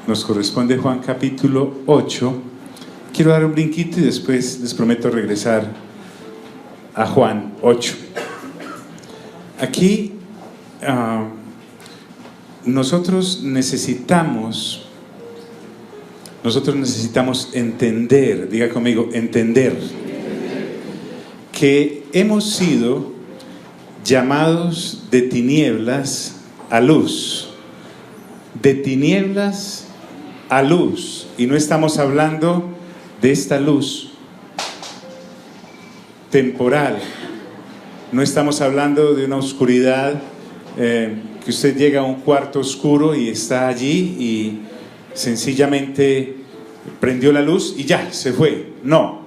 Nos corresponde Juan capítulo 8. Quiero dar un brinquito y después les prometo regresar a Juan 8. Aquí nosotros necesitamos entender, diga conmigo, entender que hemos sido llamados de tinieblas a luz, de tinieblas a luz, y no estamos hablando de esta luz temporal, no estamos hablando de una oscuridad que usted llega a un cuarto oscuro y está allí y sencillamente prendió la luz y ya, se fue. No.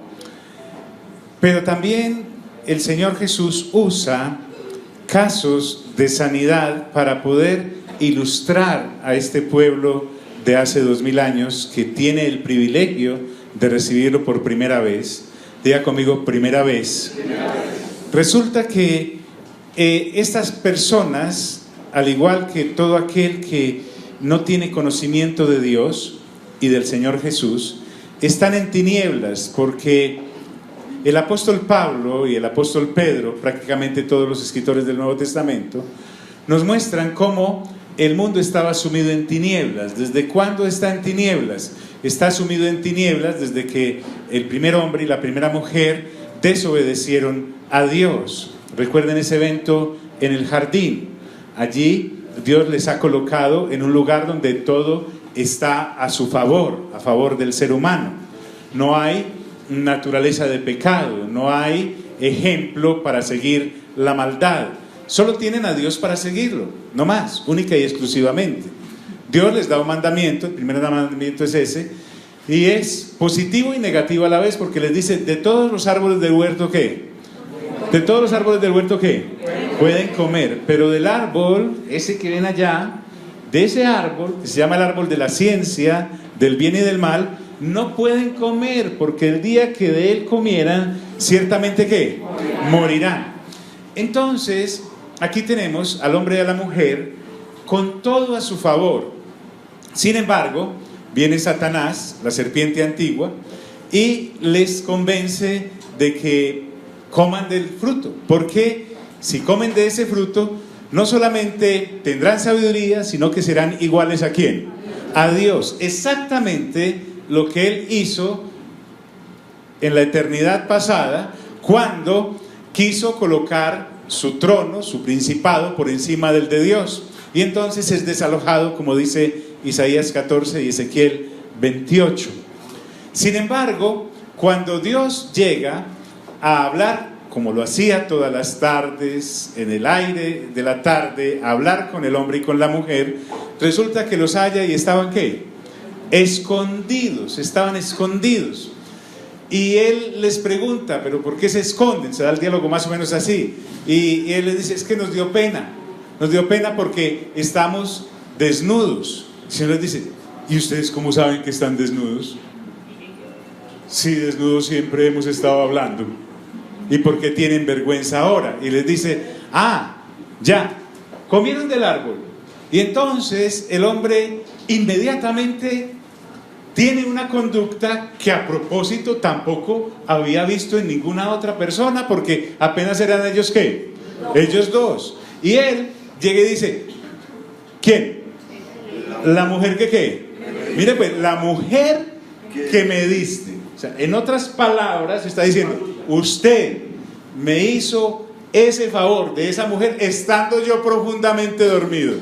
Pero también el Señor Jesús usa casos de sanidad para poder ilustrar a este pueblo de hace 2000 años que tiene el privilegio de recibirlo por primera vez. Diga conmigo, primera vez. Resulta que estas personas, al igual que todo aquel que no tiene conocimiento de Dios y del Señor Jesús, están en tinieblas, porque el apóstol Pablo y el apóstol Pedro, prácticamente todos los escritores del Nuevo Testamento, nos muestran cómo el mundo estaba sumido en tinieblas. ¿Desde cuándo está en tinieblas? Está sumido en tinieblas desde que el primer hombre y la primera mujer desobedecieron a Dios. Recuerden ese evento en el jardín. Allí Dios les ha colocado en un lugar donde todo está a su favor, a favor del ser humano. No hay naturaleza de pecado, no hay ejemplo para seguir la maldad. Solo tienen a Dios para seguirlo, no más, única y exclusivamente. Dios les da un mandamiento, el primer mandamiento es ese, y es positivo y negativo a la vez, porque les dice: de todos los árboles del huerto, ¿qué? De todos los árboles del huerto, ¿qué? Pueden comer, pero del árbol, ese que ven allá, de ese árbol, que se llama el árbol de la ciencia, del bien y del mal, no pueden comer, porque el día que de él comieran, ciertamente, ¿qué? Morirán. Entonces, aquí tenemos al hombre y a la mujer con todo a su favor. Sin embargo, viene Satanás, la serpiente antigua, y les convence de que coman del fruto, porque si comen de ese fruto, no solamente tendrán sabiduría, sino que serán iguales ¿a quién? A Dios. Exactamente lo que Él hizo en la eternidad pasada, cuando quiso colocar su trono, su principado, por encima del de Dios. Y entonces es desalojado, como dice Isaías 14 y Ezequiel 28. Sin embargo, cuando Dios llega a hablar, como lo hacía todas las tardes, en el aire de la tarde, a hablar con el hombre y con la mujer, resulta que los halla y estaban ¿qué? Escondidos, estaban escondidos. Y él les pregunta: ¿pero por qué se esconden? Se da el diálogo más o menos así. Y él les dice: es que nos dio pena porque estamos desnudos. El Señor les dice: ¿y ustedes cómo saben que están desnudos? Si desnudos siempre hemos estado hablando. ¿Y por qué tienen vergüenza ahora? Y les dice: ya, comieron del árbol. Y entonces el hombre inmediatamente tiene una conducta que a propósito tampoco había visto en ninguna otra persona, porque apenas eran ellos ¿qué? Ellos dos. Y él llega y dice: ¿quién? La mujer que ¿qué? Mire pues, la mujer que me diste. O sea, en otras palabras está diciendo: usted me hizo ese favor de esa mujer estando yo profundamente dormido.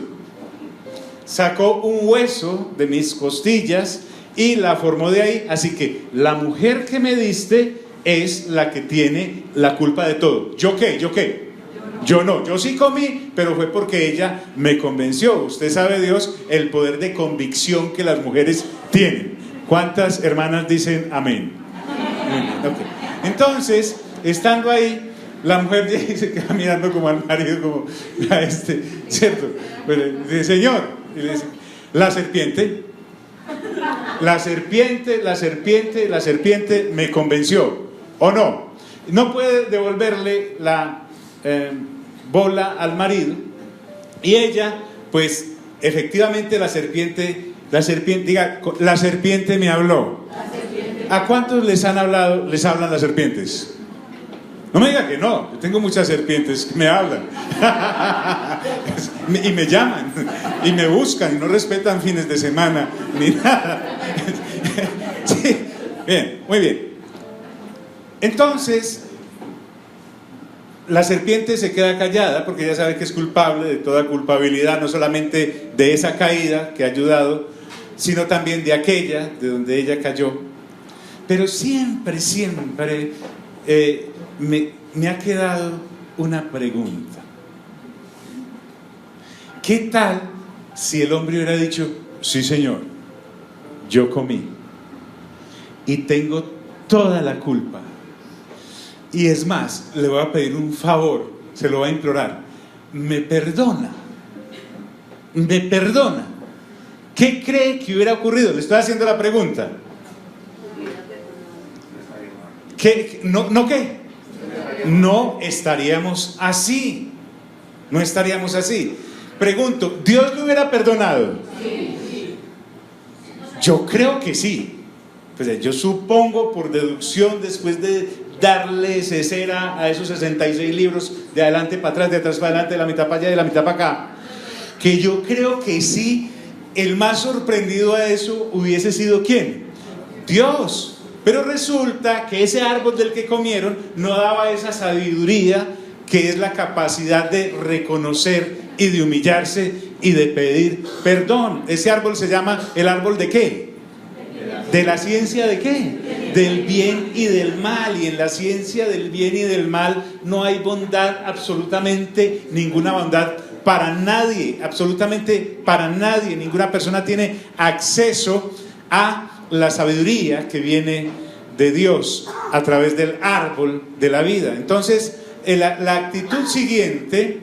Sacó un hueso de mis costillas y la formó de ahí, así que la mujer que me diste es la que tiene la culpa de todo. ¿Yo qué? Yo no, yo sí comí, pero fue porque ella me convenció. Usted sabe, Dios, el poder de convicción que las mujeres tienen. ¿Cuántas hermanas dicen amén? Okay. Entonces, estando ahí, la mujer se queda mirando como al marido, como a ¿cierto? Pero dice: Señor, y le dice: la serpiente me convenció, ¿o no? No puede devolverle la bola al marido, y ella, pues efectivamente la serpiente La serpiente, diga, la serpiente me habló. ¿A cuántos les hablan las serpientes? No me diga que no, yo tengo muchas serpientes que me hablan y me llaman y me buscan y no respetan fines de semana ni nada. Sí, bien, muy bien. Entonces, la serpiente se queda callada porque ya sabe que es culpable de toda culpabilidad, no solamente de esa caída que ha ayudado, sino también de aquella de donde ella cayó. Pero siempre me ha quedado una pregunta. ¿Qué tal si el hombre hubiera dicho, sí señor, yo comí y tengo toda la culpa? Y es más, le voy a pedir un favor, se lo voy a implorar. Me perdona. ¿Qué cree que hubiera ocurrido? Le estoy haciendo la pregunta. ¿Qué? ¿Qué? No estaríamos así. No estaríamos así. Pregunto, ¿Dios lo hubiera perdonado? Yo creo que sí. Pues yo supongo por deducción, después de darle cesera a esos 66 libros, de adelante para atrás, de atrás para adelante, de la mitad para allá, de la mitad para acá, que yo creo que sí. El más sorprendido a eso hubiese sido ¿quién? Dios. Pero resulta que ese árbol del que comieron no daba esa sabiduría que es la capacidad de reconocer y de humillarse y de pedir perdón. Ese árbol se llama el árbol ¿de qué? ¿De la ciencia de qué? Del bien y del mal. Y en la ciencia del bien y del mal no hay bondad, absolutamente ninguna bondad para nadie, absolutamente para nadie. Ninguna persona tiene acceso a la sabiduría que viene de Dios a través del árbol de la vida. Entonces, la actitud siguiente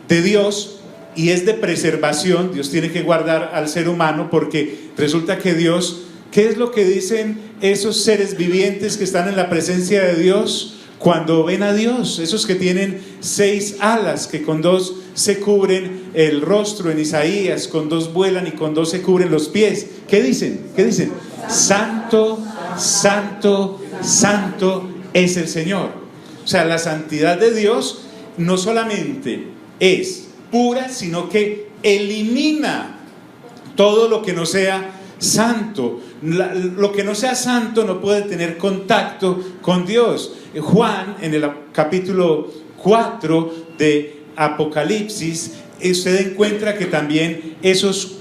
de Dios, y es de preservación. Dios tiene que guardar al ser humano, porque resulta que Dios, ¿qué es lo que dicen esos seres vivientes que están en la presencia de Dios cuando ven a Dios? Esos que tienen 6 alas, que con 2 se cubren el rostro en Isaías, con 2 vuelan y con 2 se cubren los pies. ¿Qué dicen? ¿Qué dicen? Santo, santo, santo es el Señor. O sea, la santidad de Dios no solamente es pura, sino que elimina todo lo que no sea santo. Lo que no sea santo no puede tener contacto con Dios. Juan, en el capítulo 4 de Apocalipsis, usted encuentra que también esos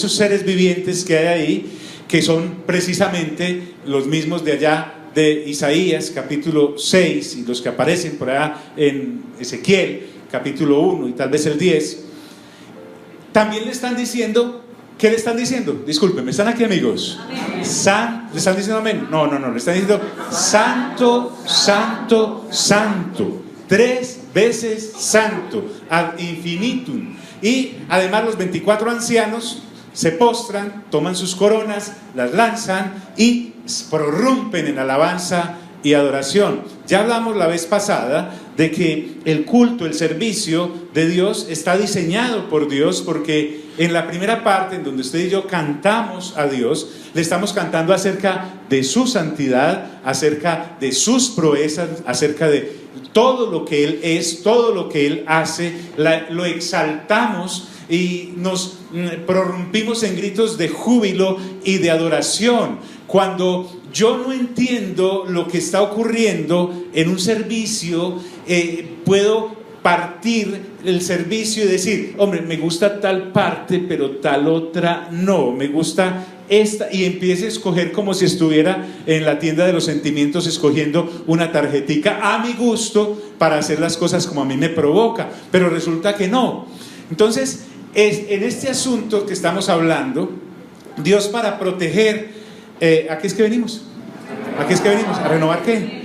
seres vivientes que hay ahí, que son precisamente los mismos de allá de Isaías capítulo 6 y los que aparecen por allá en Ezequiel capítulo 1 y tal vez el 10, también le están diciendo, ¿qué le están diciendo? Disculpen, ¿están aquí, amigos? ¿Le están diciendo amén? No, le están diciendo santo, santo, santo, 3 veces santo, ad infinitum. Y además los 24 ancianos se postran, toman sus coronas, las lanzan y prorrumpen en alabanza y adoración. Ya hablamos la vez pasada de que el culto, el servicio de Dios está diseñado por Dios, porque en la primera parte, en donde usted y yo cantamos a Dios, le estamos cantando acerca de su santidad, acerca de sus proezas, acerca de todo lo que Él es, todo lo que Él hace, lo exaltamos y nos prorrumpimos en gritos de júbilo y de adoración. Cuando yo no entiendo lo que está ocurriendo en un servicio, puedo partir el servicio y decir, hombre, me gusta tal parte, pero tal otra no, me gusta esta, y empiece a escoger como si estuviera en la tienda de los sentimientos escogiendo una tarjetica a mi gusto para hacer las cosas como a mí me provoca, pero resulta que no. Entonces, en este asunto que estamos hablando, Dios, para proteger, ¿a qué es que venimos? ¿A qué es que venimos? ¿A renovar qué?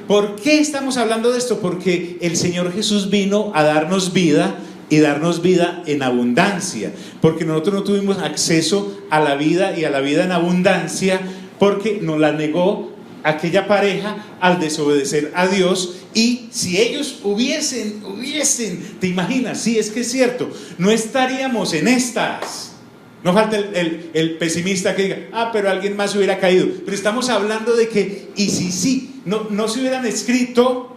¿Por qué estamos hablando de esto? Porque el Señor Jesús vino a darnos vida, y darnos vida en abundancia, porque nosotros no tuvimos acceso a la vida y a la vida en abundancia porque nos la negó aquella pareja al desobedecer a Dios. Y si ellos hubiesen, ¿te imaginas? Sí, es que es cierto, no estaríamos en estas. No falta el pesimista que diga, pero alguien más hubiera caído. Pero estamos hablando de que, y si sí, no se hubieran escrito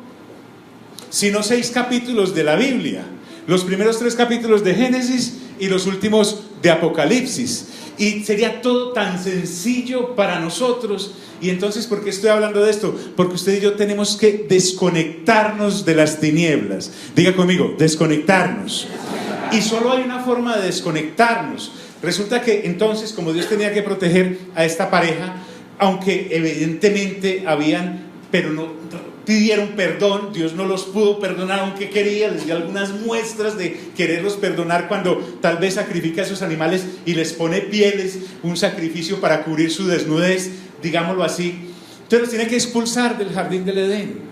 sino 6 capítulos de la Biblia. Los primeros 3 capítulos de Génesis y los últimos de Apocalipsis. Y sería todo tan sencillo para nosotros. Y entonces, ¿por qué estoy hablando de esto? Porque usted y yo tenemos que desconectarnos de las tinieblas. Diga conmigo, desconectarnos. Y solo hay una forma de desconectarnos. Resulta que entonces, como Dios tenía que proteger a esta pareja, aunque evidentemente pero no pidieron perdón, Dios no los pudo perdonar aunque quería, les dio algunas muestras de quererlos perdonar cuando tal vez sacrifica a esos animales y les pone pieles, un sacrificio para cubrir su desnudez, digámoslo así. Entonces los tiene que expulsar del jardín del Edén.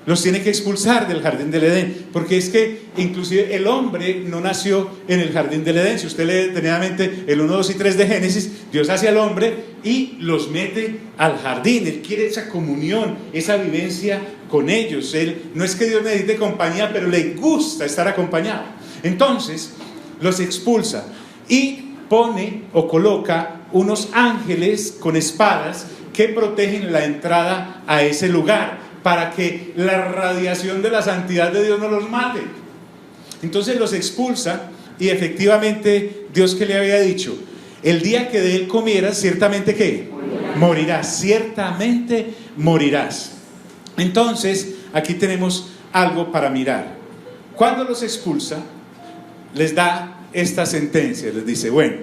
Los tiene que expulsar del jardín del Edén, porque es que inclusive el hombre no nació en el jardín del Edén. Si usted lee detenidamente el 1, 2 y 3 de Génesis, Dios hace al hombre y los mete al jardín. Él quiere esa comunión, esa vivencia con ellos. No es que Dios necesite compañía, pero le gusta estar acompañado. Entonces los expulsa y pone o coloca unos ángeles con espadas que protegen la entrada a ese lugar, para que la radiación de la santidad de Dios no los mate. Entonces los expulsa y efectivamente Dios, que le había dicho, el día que de él comieras, ciertamente ¿qué? Morirás, ciertamente morirás. Entonces aquí tenemos algo para mirar. Cuando los expulsa, les da esta sentencia, les dice, bueno,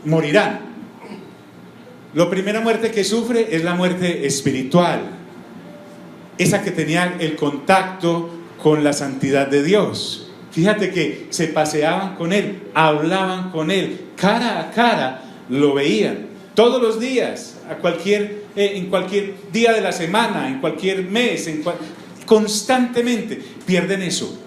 morirán. La primera muerte que sufre es la muerte espiritual, esa que tenía el contacto con la santidad de Dios. Fíjate que se paseaban con él, hablaban con él, cara a cara lo veían, todos los días, en cualquier día de la semana, en cualquier mes, constantemente. Pierden eso,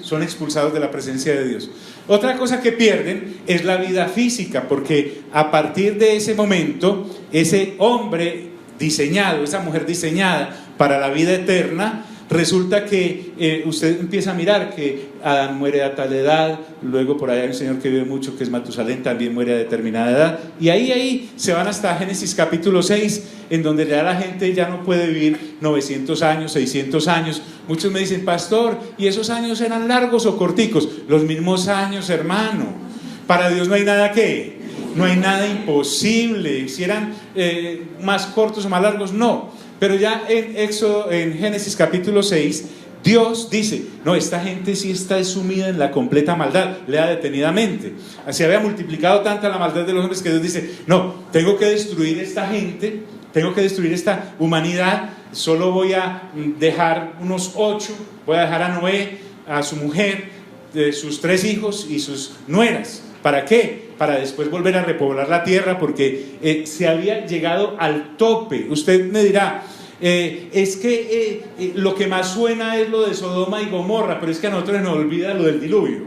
son expulsados de la presencia de Dios. Otra cosa que pierden es la vida física, porque a partir de ese momento, ese hombre diseñado, esa mujer diseñada para la vida eterna, resulta que usted empieza a mirar que Adán muere a tal edad, luego por allá hay un señor que vive mucho que es Matusalén, también muere a determinada edad, y ahí se van hasta Génesis capítulo 6, en donde ya la gente ya no puede vivir 900 años, 600 años. Muchos me dicen, pastor, ¿y esos años eran largos o corticos? Los mismos años, hermano. Para Dios no hay nada no hay nada imposible. Si eran más cortos o más largos, no. Pero ya en Génesis capítulo 6, Dios dice, no, esta gente sí está sumida en la completa maldad. Lea detenidamente. Así había multiplicado tanta la maldad de los hombres que Dios dice, no, tengo que destruir esta gente, tengo que destruir esta humanidad. Solo voy a dejar unos 8, voy a dejar a Noé, a su mujer, sus 3 hijos y sus nueras. ¿Para qué? Para después volver a repoblar la tierra, porque se había llegado al tope. Usted me dirá, es que lo que más suena es lo de Sodoma y Gomorra, pero es que a nosotros nos olvida lo del diluvio.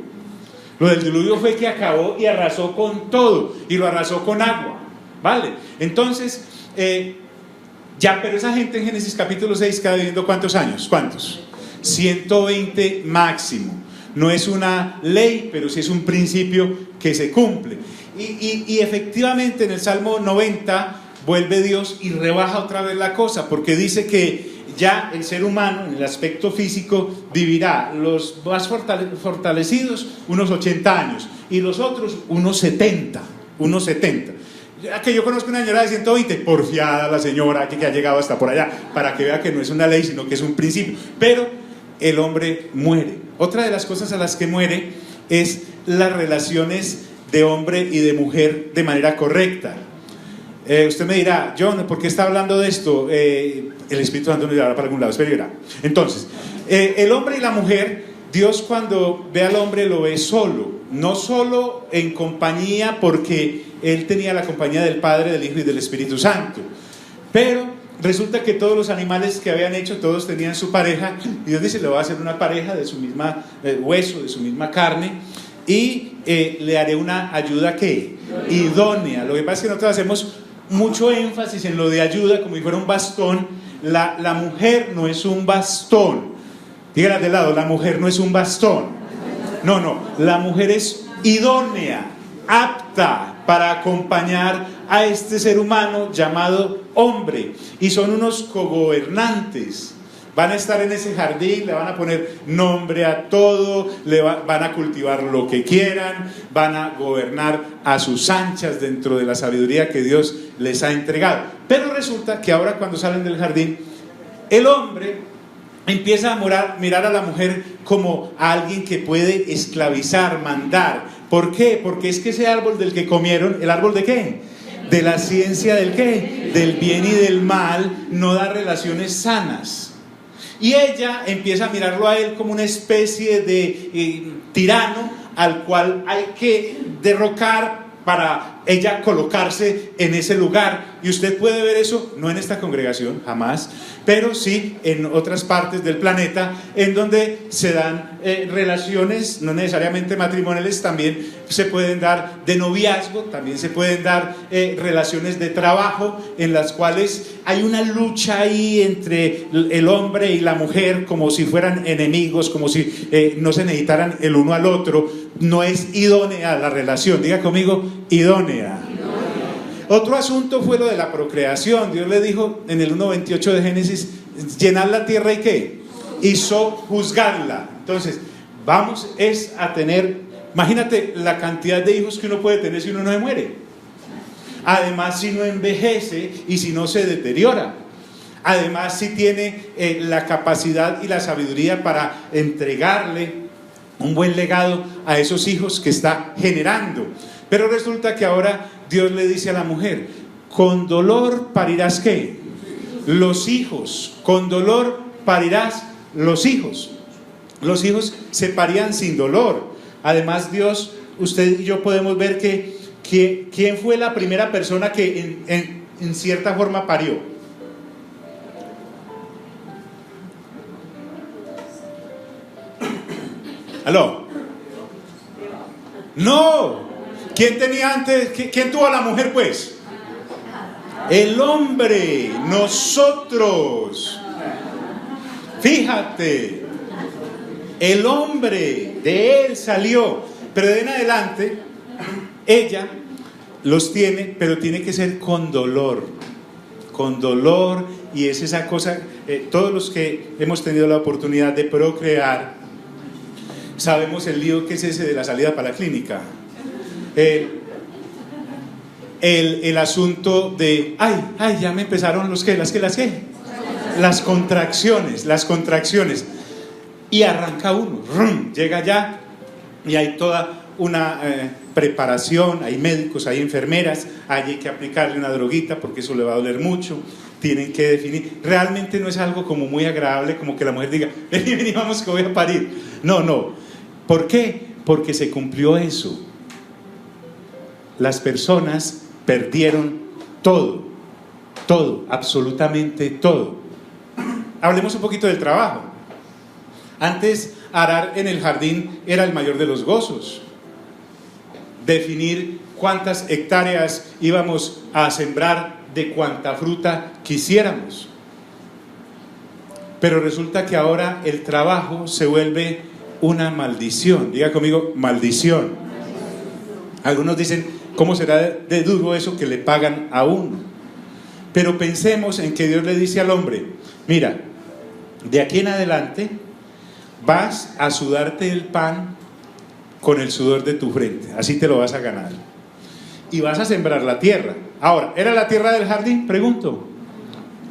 Lo del diluvio fue que acabó y arrasó con todo, y lo arrasó con agua, ¿vale? Entonces, pero esa gente en Génesis capítulo 6 queda viviendo ¿cuántos años? ¿Cuántos? 120 máximo. No es una ley, pero sí es un principio que se cumple. Y efectivamente en el Salmo 90 vuelve Dios y rebaja otra vez la cosa, porque dice que ya el ser humano en el aspecto físico vivirá, los más fortalecidos unos 80 años y los otros unos 70. Ya que yo conozco una señora de 120, porfiada la señora que ha llegado hasta por allá, para que vea que no es una ley sino que es un principio. Pero el hombre muere. Otra de las cosas a las que muere es las relaciones de hombre y de mujer de manera correcta. Usted me dirá, John, ¿por qué está hablando de esto? El Espíritu Santo nos llevará para algún lado, espera y verá. Entonces, el hombre y la mujer, Dios cuando ve al hombre lo ve solo, no solo en compañía, porque él tenía la compañía del Padre, del Hijo y del Espíritu Santo, pero resulta que todos los animales que habían hecho, todos tenían su pareja, y Dios dice, le voy a hacer una pareja de su misma hueso, de su misma carne, y le haré una ayuda ¿qué? Idónea. Lo que pasa es que nosotros hacemos mucho énfasis en lo de ayuda, como si fuera un bastón. La mujer no es un bastón. Díganla de lado, la mujer no es un bastón. No, la mujer es idónea, apta para acompañar a este ser humano llamado hombre, y son unos cogobernantes. Van a estar en ese jardín, le van a poner nombre a todo, van a cultivar lo que quieran, van a gobernar a sus anchas dentro de la sabiduría que Dios les ha entregado. Pero resulta que ahora, cuando salen del jardín, el hombre empieza a mirar a la mujer como a alguien que puede esclavizar, mandar. ¿Por qué? Porque es que ese árbol del que comieron, ¿el árbol de qué? De la ciencia del qué, del bien y del mal, no da relaciones sanas. Y ella empieza a mirarlo a él como una especie de tirano al cual hay que derrocar para ella colocarse en ese lugar. Y usted puede ver eso, no en esta congregación, jamás, pero sí en otras partes del planeta, en donde se dan relaciones, no necesariamente matrimoniales, también se pueden dar de noviazgo, también se pueden dar relaciones de trabajo, en las cuales hay una lucha ahí entre el hombre y la mujer, como si fueran enemigos, como si no se necesitaran el uno al otro. No es idónea la relación, diga conmigo, idónea. Otro asunto fue lo de la procreación. Dios le dijo en el 1:28 de Génesis: llenad la tierra y ¿qué? Y sojuzgadla. Entonces, vamos a tener, imagínate la cantidad de hijos que uno puede tener si uno no se muere. Además, si no envejece y si no se deteriora. Además, si tiene la capacidad y la sabiduría para entregarle un buen legado a esos hijos que está generando. Pero resulta que ahora Dios le dice a la mujer: con dolor parirás ¿qué? Los hijos. Con dolor parirás los hijos. Los hijos se parían sin dolor. Además, Dios, usted y yo podemos ver que ¿quién fue la primera persona que en cierta forma parió? ¿Aló? No. ¿Quién tenía antes? ¿Quién tuvo a la mujer, pues? El hombre, nosotros. Fíjate, el hombre, de él salió. Pero de en adelante, ella los tiene, pero tiene que ser con dolor. Con dolor, y es esa cosa, todos los que hemos tenido la oportunidad de procrear, sabemos el lío que es ese de la salida para la clínica. El asunto de ya me empezaron las contracciones, y arranca uno, llega allá y hay toda una preparación, hay médicos, hay enfermeras, hay que aplicarle una droguita porque eso le va a doler mucho, tienen que definir. Realmente no es algo como muy agradable, como que la mujer diga: vení, vamos que voy a parir. No. ¿Por qué? Porque se cumplió eso. Las personas perdieron todo, absolutamente todo. Hablemos un poquito del trabajo. Antes, arar en el jardín era el mayor de los gozos. Definir cuántas hectáreas íbamos a sembrar de cuánta fruta quisiéramos. Pero resulta que ahora el trabajo se vuelve una maldición. Diga conmigo, maldición. Algunos dicen: ¿cómo será de duro eso que le pagan a uno? Pero pensemos en que Dios le dice al hombre: mira, de aquí en adelante vas a sudarte el pan con el sudor de tu frente, así te lo vas a ganar, y vas a sembrar la tierra. Ahora, ¿era la tierra del jardín? Pregunto.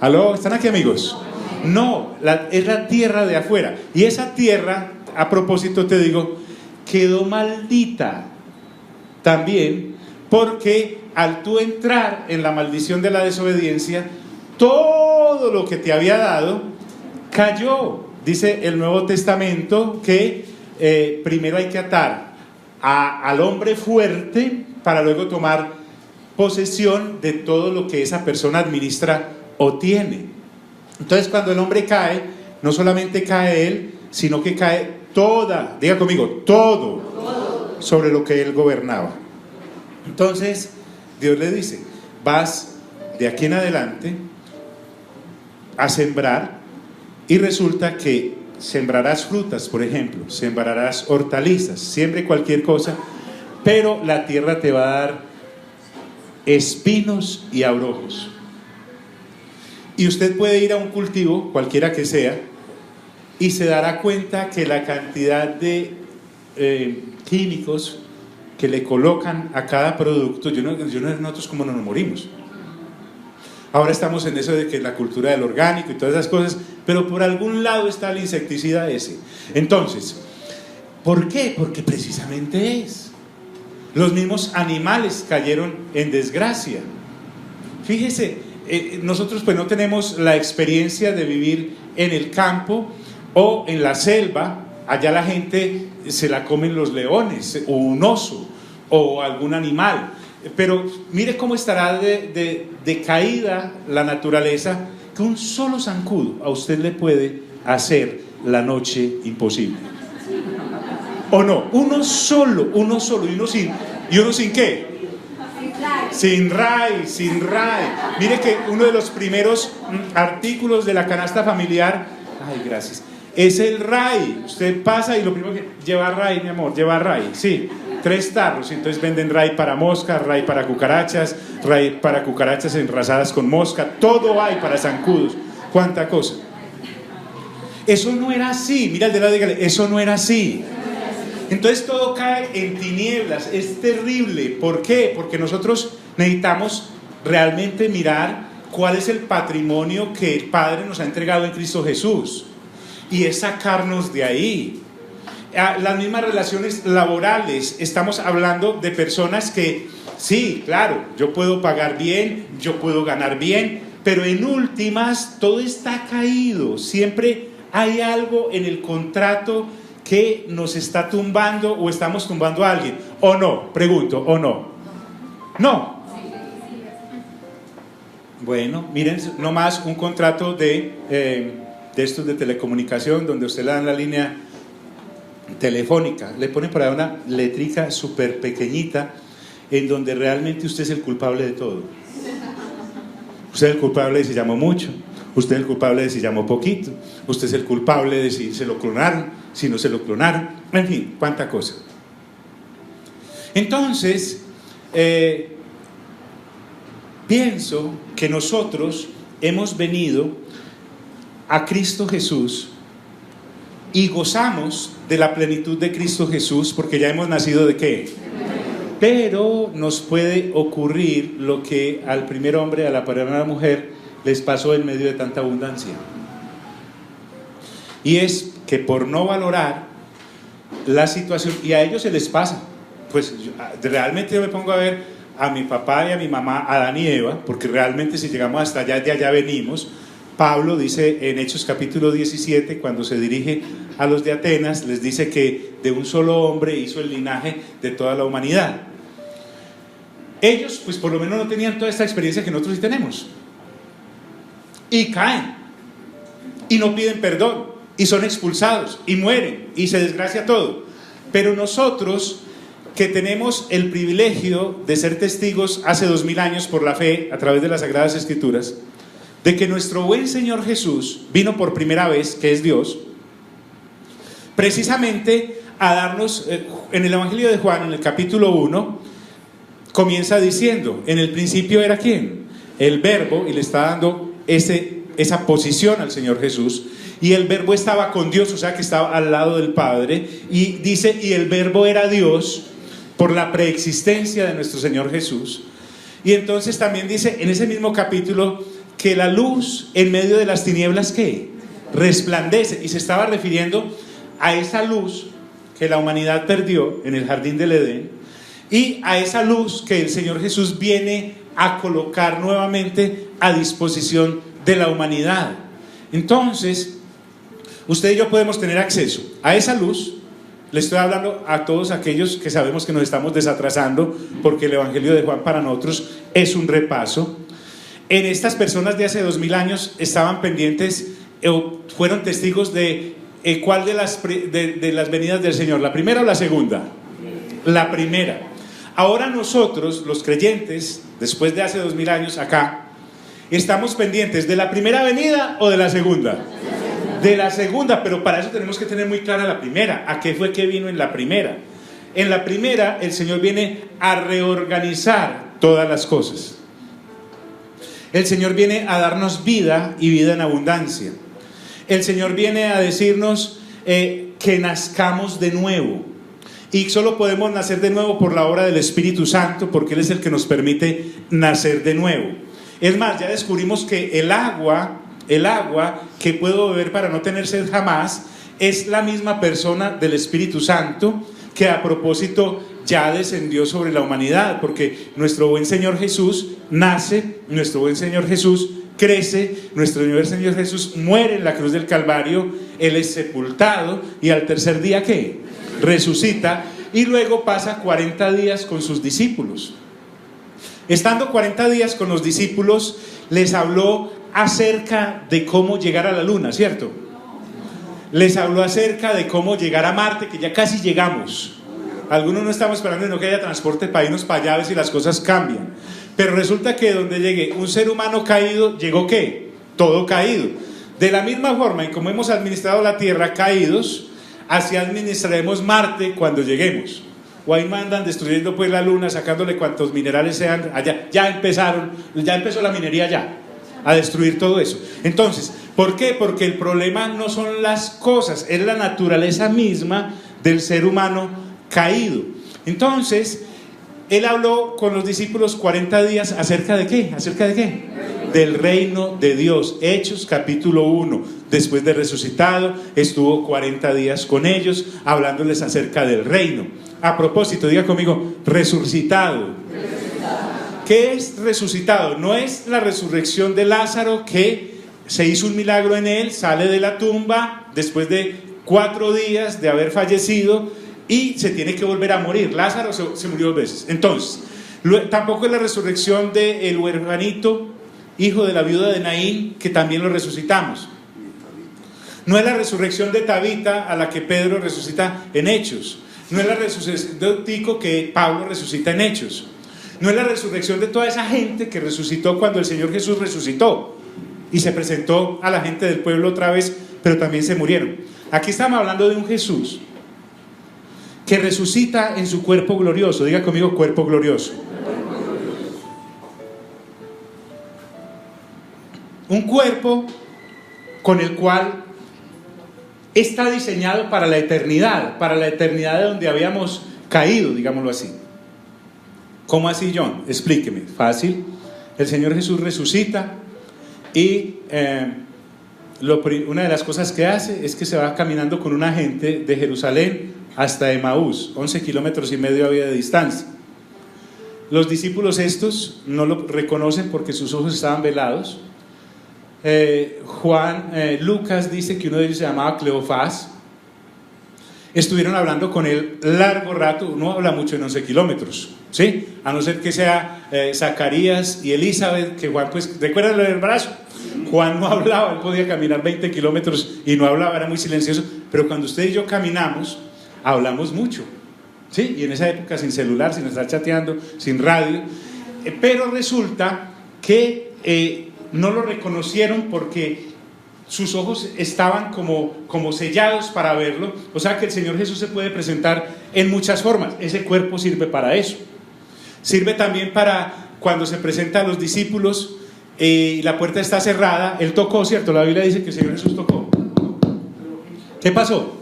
¿Aló? ¿Están aquí, amigos? No, es la tierra de afuera. Y esa tierra, a propósito te digo, quedó maldita también, porque al tú entrar en la maldición de la desobediencia, todo lo que te había dado cayó. Dice el Nuevo Testamento que primero hay que atar al hombre fuerte para luego tomar posesión de todo lo que esa persona administra o tiene. Entonces, cuando el hombre cae, no solamente cae él, sino que cae toda, diga conmigo, todo sobre lo que él gobernaba. Entonces Dios le dice: vas de aquí en adelante a sembrar, y resulta que sembrarás frutas, por ejemplo, sembrarás hortalizas, siembre cualquier cosa, pero la tierra te va a dar espinos y abrojos. Y usted puede ir a un cultivo, cualquiera que sea, y se dará cuenta que la cantidad de químicos que le colocan a cada producto, yo no sé nosotros cómo no nos morimos. Ahora estamos en eso de que la cultura del orgánico y todas esas cosas, pero por algún lado está el insecticida ese. Entonces, ¿por qué? Porque precisamente los mismos animales cayeron en desgracia. Fíjese, nosotros pues no tenemos la experiencia de vivir en el campo o en la selva. Allá la gente se la comen los leones o un oso o algún animal. Pero mire cómo estará de caída la naturaleza, que un solo zancudo a usted le puede hacer la noche imposible. ¿O no? Uno solo, y uno sin ¿qué? Sin ray. Mire que uno de los primeros artículos de la canasta familiar, ay, gracias, es el ray. Usted pasa y lo primero que lleva ray, mi amor, lleva ray, sí. 3 tarros, entonces venden ray para moscas, ray para cucarachas enrasadas con mosca, todo hay para zancudos, cuánta cosa. Eso no era así, mira el de lado, dígale, eso no era así. Entonces todo cae en tinieblas, es terrible. ¿Por qué? Porque nosotros necesitamos realmente mirar cuál es el patrimonio que el Padre nos ha entregado en Cristo Jesús, y es sacarnos de ahí. Las mismas relaciones laborales, estamos hablando de personas que, sí, claro, yo puedo pagar bien, yo puedo ganar bien, pero en últimas todo está caído. Siempre hay algo en el contrato que nos está tumbando, o estamos tumbando a alguien, ¿o no? Pregunto, ¿o no? No. Bueno, miren, nomás un contrato de estos de telecomunicación, donde usted le dan la línea telefónica, le ponen por ahí una letrica súper pequeñita, en donde realmente usted es el culpable de todo. Usted es el culpable de si llamó mucho, usted es el culpable de si llamó poquito, usted es el culpable de si se lo clonaron, si no se lo clonaron, en fin, cuánta cosa. Entonces, pienso que nosotros hemos venido a Cristo Jesús y gozamos de la plenitud de Cristo Jesús, porque ya hemos nacido ¿de qué? Pero nos puede ocurrir lo que al primer hombre, a la primera mujer, les pasó en medio de tanta abundancia. Y es que por no valorar la situación, y a ellos se les pasa, pues realmente yo me pongo a ver a mi papá y a mi mamá, Adán y Eva, porque realmente si llegamos hasta allá, de allá venimos. Pablo dice en Hechos capítulo 17, cuando se dirige a los de Atenas, les dice que de un solo hombre hizo el linaje de toda la humanidad. Ellos pues por lo menos no tenían toda esta experiencia que nosotros sí tenemos, y caen y no piden perdón y son expulsados y mueren y se desgracia todo. Pero nosotros, que tenemos el privilegio de ser testigos hace 2000 años por la fe a través de las Sagradas Escrituras, de que nuestro buen Señor Jesús vino por primera vez, que es Dios, precisamente a darnos, en el Evangelio de Juan, en el capítulo 1, comienza diciendo, en el principio era ¿quién? El Verbo, y le está dando esa posición al Señor Jesús, y el Verbo estaba con Dios, o sea que estaba al lado del Padre, y dice, y el Verbo era Dios, por la preexistencia de nuestro Señor Jesús. Y entonces también dice en ese mismo capítulo que la luz en medio de las tinieblas ¿qué? Resplandece, y se estaba refiriendo a esa luz que la humanidad perdió en el jardín del Edén, y a esa luz que el Señor Jesús viene a colocar nuevamente a disposición de la humanidad. Entonces, usted y yo podemos tener acceso a esa luz. Le estoy hablando a todos aquellos que sabemos que nos estamos desatrasando, porque el Evangelio de Juan para nosotros es un repaso. En estas personas de hace 2000 años estaban pendientes, fueron testigos de cuál de las venidas del Señor, la primera o la segunda. La primera. Ahora nosotros, los creyentes, después de hace 2000 años acá, estamos pendientes de la primera venida o de la segunda. De la segunda, pero para eso tenemos que tener muy clara la primera. ¿A qué fue que vino en la primera? En la primera, el Señor viene a reorganizar todas las cosas. El Señor viene a darnos vida y vida en abundancia. El Señor viene a decirnos que nazcamos de nuevo. Y solo podemos nacer de nuevo por la obra del Espíritu Santo, porque Él es el que nos permite nacer de nuevo. Es más, ya descubrimos que el agua que puedo beber para no tener sed jamás, es la misma persona del Espíritu Santo, que a propósito ya descendió sobre la humanidad, porque nuestro buen Señor Jesús nace, nuestro buen Señor Jesús crece, nuestro buen Señor Jesús muere en la cruz del Calvario, Él es sepultado y al tercer día ¿qué? Resucita, y luego pasa 40 días con sus discípulos. Estando 40 días con los discípulos, les habló acerca de cómo llegar a la luna, ¿cierto? Les habló acerca de cómo llegar a Marte, que ya casi llegamos. Algunos no estamos esperando no que haya transporte para irnos para allá a ver si las cosas cambian. Pero resulta que donde llegue un ser humano caído, ¿llegó qué? Todo caído. De la misma forma en como hemos administrado la Tierra caídos, así administraremos Marte cuando lleguemos. O ahí mandan destruyendo pues la luna, sacándole cuantos minerales sean allá. Ya empezó la minería ya a destruir todo eso. Entonces, ¿por qué? Porque el problema no son las cosas, es la naturaleza misma del ser humano caído. Entonces, Él habló con los discípulos 40 días ¿acerca de qué? ¿Acerca de qué? Del reino de Dios. Hechos capítulo 1. Después de resucitado, estuvo 40 días con ellos, hablándoles acerca del reino. A propósito, diga conmigo, resucitado. ¿Qué es resucitado? No es la resurrección de Lázaro, que se hizo un milagro en él, sale de la tumba después de 4 días de haber fallecido y se tiene que volver a morir. Lázaro se murió 2 veces. Entonces, tampoco es la resurrección del huerfanito, hijo de la viuda de Naín, que también lo resucitamos. No es la resurrección de Tabita, a la que Pedro resucita en Hechos. No es la resurrección de Eutico, que Pablo resucita en Hechos. No es la resurrección de toda esa gente que resucitó cuando el Señor Jesús resucitó y se presentó a la gente del pueblo otra vez, pero también se murieron. Aquí estamos hablando de un Jesús que resucita en su cuerpo glorioso. Diga conmigo, cuerpo glorioso. Un cuerpo con el cual está diseñado para la eternidad de donde habíamos caído, digámoslo así. ¿Cómo así, John? Explíqueme. Fácil. El Señor Jesús resucita y una de las cosas que hace es que se va caminando con una gente de Jerusalén hasta Emaús. 11 kilómetros y medio había de distancia. Los discípulos estos no lo reconocen porque sus ojos estaban velados. Lucas dice que uno de ellos se llamaba Cleofás. Estuvieron hablando con él largo rato. No habla mucho en 11 kilómetros, ¿sí? A no ser que sea Zacarías y Elizabeth, que Juan, pues, ¿recuerdan lo del brazo? Juan no hablaba, él podía caminar 20 kilómetros y no hablaba, era muy silencioso. Pero cuando usted y yo caminamos, hablamos mucho, ¿sí? Y en esa época sin celular, sin estar chateando, sin radio. Pero resulta que no lo reconocieron porque sus ojos estaban como sellados para verlo. O sea que el Señor Jesús se puede presentar en muchas formas. Ese cuerpo sirve para eso. Sirve también para cuando se presenta a los discípulos y la puerta está cerrada. Él tocó, ¿cierto? La Biblia dice que el Señor Jesús tocó. ¿Qué pasó?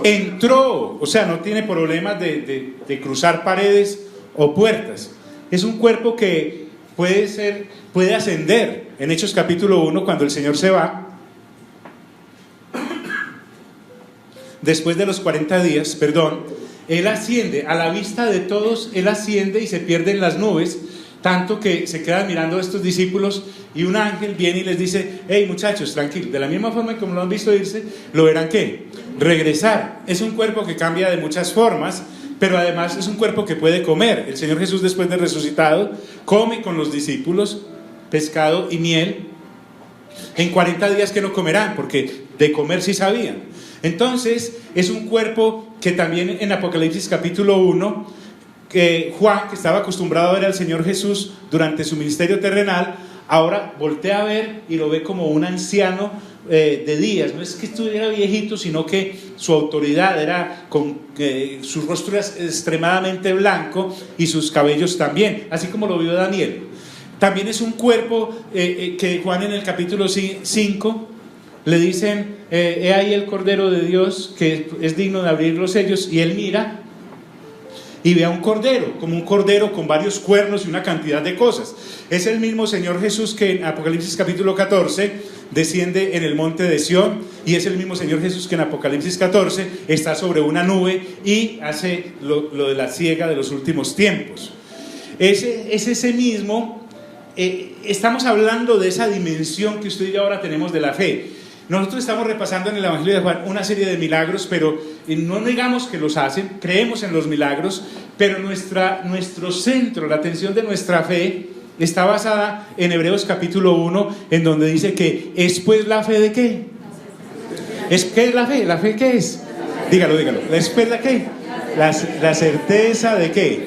Entró. O sea, no tiene problemas de cruzar paredes o puertas. Es un cuerpo que puede ascender. En Hechos capítulo 1, cuando el Señor se va, después de los 40 días, Él asciende, a la vista de todos, Él asciende y se pierde en las nubes, tanto que se quedan mirando a estos discípulos y un ángel viene y les dice: hey muchachos, tranquilos, de la misma forma en como lo han visto irse, lo verán ¿qué? Regresar. Es un cuerpo que cambia de muchas formas, pero además es un cuerpo que puede comer. El Señor Jesús, después de resucitado, come con los discípulos pescado y miel. En 40 días que no comerán, porque de comer sí sabían. Entonces es un cuerpo que también en Apocalipsis capítulo 1, que Juan, que estaba acostumbrado a ver al Señor Jesús durante su ministerio terrenal, ahora voltea a ver y lo ve como un anciano de días. No es que estuviera viejito, sino que su autoridad era su rostro era extremadamente blanco y sus cabellos también, así como lo vio Daniel. También es un cuerpo que Juan en el capítulo 5 le dicen, he ahí el Cordero de Dios que es digno de abrir los sellos, y él mira y ve a un cordero, como un cordero con varios cuernos y una cantidad de cosas. Es el mismo Señor Jesús que en Apocalipsis capítulo 14 desciende en el monte de Sión, y es el mismo Señor Jesús que en Apocalipsis 14 está sobre una nube y hace lo de la siega de los últimos tiempos. Es ese mismo, estamos hablando de esa dimensión que usted y yo ahora tenemos de la fe. Nosotros estamos repasando en el Evangelio de Juan una serie de milagros, pero no negamos que los hacen, creemos en los milagros, pero nuestro centro, la atención de nuestra fe está basada en Hebreos capítulo 1, en donde dice que es pues la fe de ¿qué? ¿Qué es la fe? ¿La fe qué es? Dígalo. ¿Es pues la qué? La certeza de ¿qué?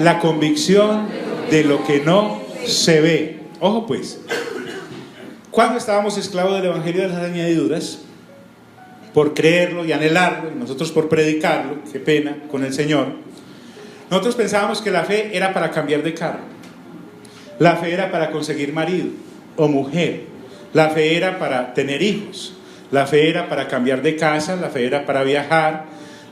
La convicción de lo que no se ve. Ojo pues. Cuando estábamos esclavos del evangelio de las añadiduras, por creerlo y anhelarlo, y nosotros por predicarlo, qué pena, con el Señor, nosotros pensábamos que la fe era para cambiar de carro, la fe era para conseguir marido o mujer, la fe era para tener hijos, la fe era para cambiar de casa, la fe era para viajar,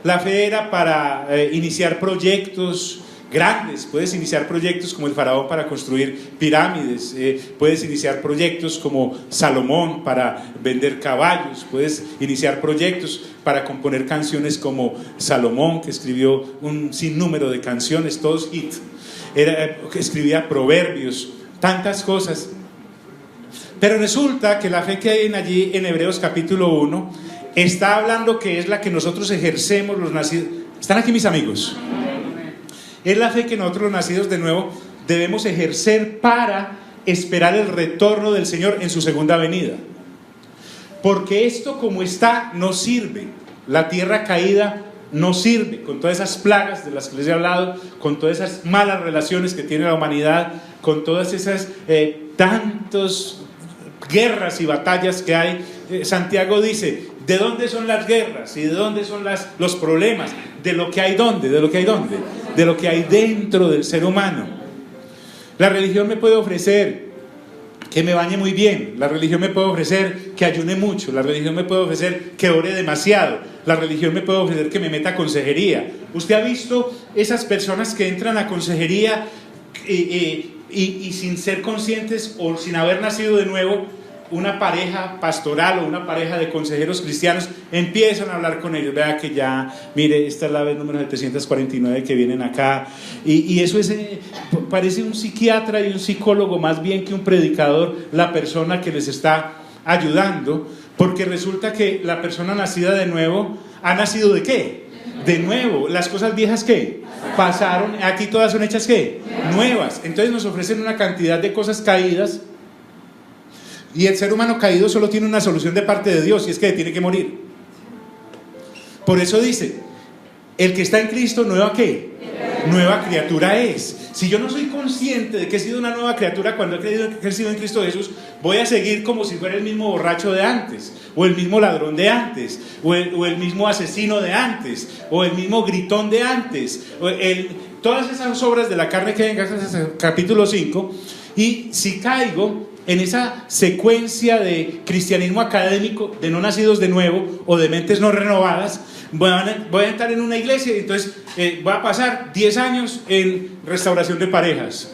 la fe era para iniciar proyectos grandes. Puedes iniciar proyectos como el faraón para construir pirámides, puedes iniciar proyectos como Salomón para vender caballos, puedes iniciar proyectos para componer canciones como Salomón, que escribió un sinnúmero de canciones, todos hit, que escribía proverbios, tantas cosas. Pero resulta que la fe que hay allí en Hebreos capítulo 1 está hablando que es la que nosotros ejercemos los nacidos. ¿Están aquí mis amigos? Es la fe que nosotros los nacidos de nuevo debemos ejercer para esperar el retorno del Señor en su segunda venida. Porque esto como está no sirve. La tierra caída no sirve, con todas esas plagas de las que les he hablado, con todas esas malas relaciones que tiene la humanidad, con todas esas tantas guerras y batallas que hay. Santiago dice, ¿de dónde son las guerras? ¿Y de dónde son los problemas? De lo que hay ¿dónde? De lo que hay ¿dónde? De lo que hay dentro del ser humano. La religión me puede ofrecer que me bañe muy bien, la religión me puede ofrecer que ayune mucho, la religión me puede ofrecer que ore demasiado, la religión me puede ofrecer que me meta a consejería. ¿Usted ha visto esas personas que entran a consejería y sin ser conscientes o sin haber nacido de nuevo? Una pareja pastoral o una pareja de consejeros cristianos empiezan a hablar con ellos. Vea que ya, mire, esta es la vez número 749 que vienen acá, y eso es, parece un psiquiatra y un psicólogo más bien que un predicador, la persona que les está ayudando, porque resulta que la persona nacida de nuevo ha nacido ¿de qué? De nuevo. Las cosas viejas ¿qué? Pasaron, aquí todas son hechas ¿qué? Nuevas. Entonces nos ofrecen una cantidad de cosas caídas. Y el ser humano caído solo tiene una solución de parte de Dios, y es que tiene que morir. Por eso dice, el que está en Cristo, ¿nueva qué? Nueva criatura es. Si yo no soy consciente de que he sido una nueva criatura cuando he crecido en Cristo Jesús, voy a seguir como si fuera el mismo borracho de antes, o el mismo ladrón de antes, o el mismo asesino de antes, o el mismo gritón de antes, todas esas obras de la carne que hay en capítulo 5. Y si caigo en esa secuencia de cristianismo académico, de no nacidos de nuevo o de mentes no renovadas, voy a entrar en una iglesia y entonces voy a pasar 10 años en restauración de parejas,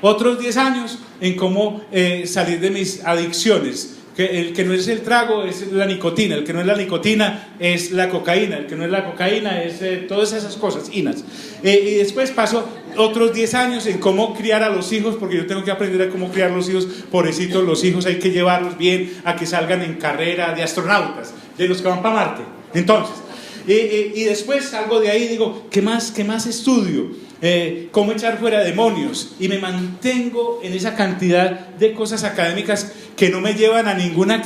otros 10 años en cómo salir de mis adicciones, que el que no es el trago es la nicotina, el que no es la nicotina es la cocaína, el que no es la cocaína es todas esas cosas inas, y después paso otros 10 años en cómo criar a los hijos, porque yo tengo que aprender a cómo criar los hijos. Pobrecitos los hijos, hay que llevarlos bien a que salgan en carrera de astronautas, de los que van para Marte. Entonces, y después salgo de ahí y digo, ¿qué más estudio? Cómo echar fuera demonios, y me mantengo en esa cantidad de cosas académicas que no me llevan a ninguna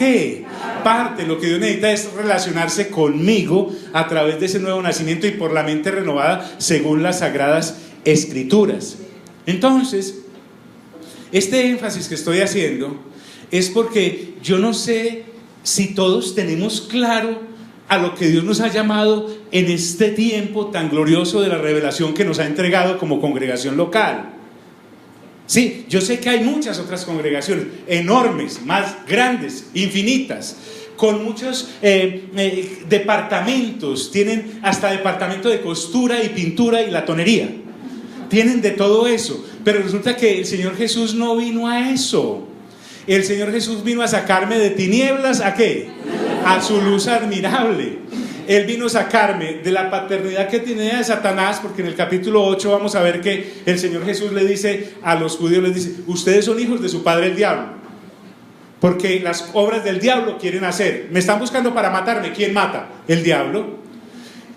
parte. Lo que Dios necesita es relacionarse conmigo a través de ese nuevo nacimiento y por la mente renovada según las sagradas Escrituras. Entonces, Este énfasis que estoy haciendo es porque yo no sé si todos tenemos claro a lo que Dios nos ha llamado en este tiempo tan glorioso de la revelación que nos ha entregado como congregación local. Sí, yo sé que hay muchas otras congregaciones enormes, más grandes, infinitas, con muchos departamentos, tienen hasta departamento de costura y pintura y latonería, tienen de todo eso, pero resulta que el Señor Jesús no vino a eso. El Señor Jesús vino a sacarme de tinieblas, ¿a qué? A su luz admirable. Él vino a sacarme de la paternidad que tenía de Satanás, porque en el capítulo 8 vamos a ver que el Señor Jesús le dice a los judíos, les dice, ustedes son hijos de su padre el diablo, porque las obras del diablo quieren hacer. Me están buscando para matarme. ¿Quién mata? El diablo.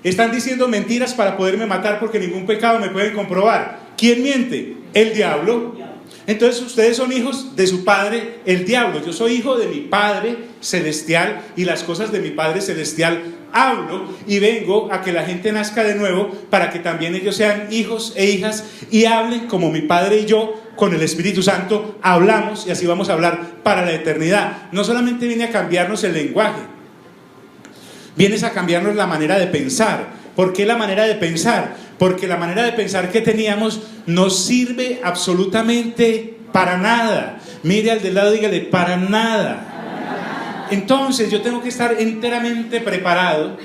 Están diciendo mentiras para poderme matar porque ningún pecado me pueden comprobar. ¿Quién miente? El diablo. Entonces ustedes son hijos de su padre el diablo. Yo soy hijo de mi Padre celestial y las cosas de mi Padre celestial hablo, y vengo a que la gente nazca de nuevo para que también ellos sean hijos e hijas y hablen como mi Padre y yo con el Espíritu Santo hablamos, y así vamos a hablar para la eternidad. No solamente viene a cambiarnos el lenguaje, vienes a cambiarnos la manera de pensar. ¿Por qué la manera de pensar? Porque la manera de pensar que teníamos no sirve absolutamente para nada. Mire al del lado y dígale, para nada. Entonces yo tengo que estar enteramente preparado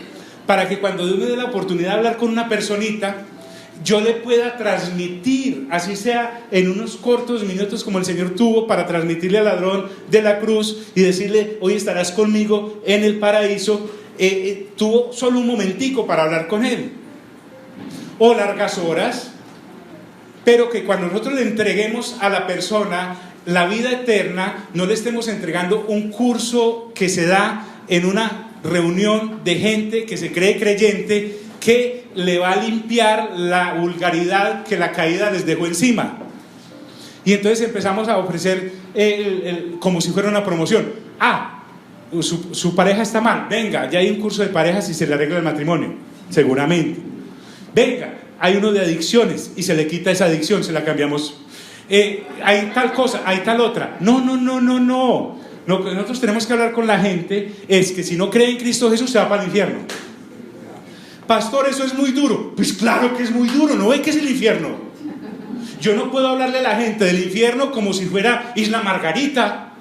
para que cuando Dios me dé la oportunidad de hablar con una personita, yo le pueda transmitir, así sea en unos cortos minutos como el Señor tuvo para transmitirle al ladrón de la cruz y decirle, hoy estarás conmigo en el paraíso. Tuvo solo un momentico para hablar con él, o largas horas, pero que cuando nosotros le entreguemos a la persona la vida eterna, no le estemos entregando un curso que se da en una reunión de gente que se cree creyente, que le va a limpiar la vulgaridad que la caída les dejó encima. Y entonces empezamos a ofrecer como si fuera una promoción. Su pareja está mal, venga, ya hay un curso de parejas y se le arregla el matrimonio, seguramente. Venga, hay uno de adicciones y se le quita esa adicción, se la cambiamos. Hay tal cosa, hay tal otra. No. Lo que nosotros tenemos que hablar con la gente es que si no cree en Cristo Jesús se va para el infierno. Pastor, eso es muy duro. Pues claro que es muy duro, ¿no ve que es el infierno? Yo no puedo hablarle a la gente del infierno como si fuera Isla Margarita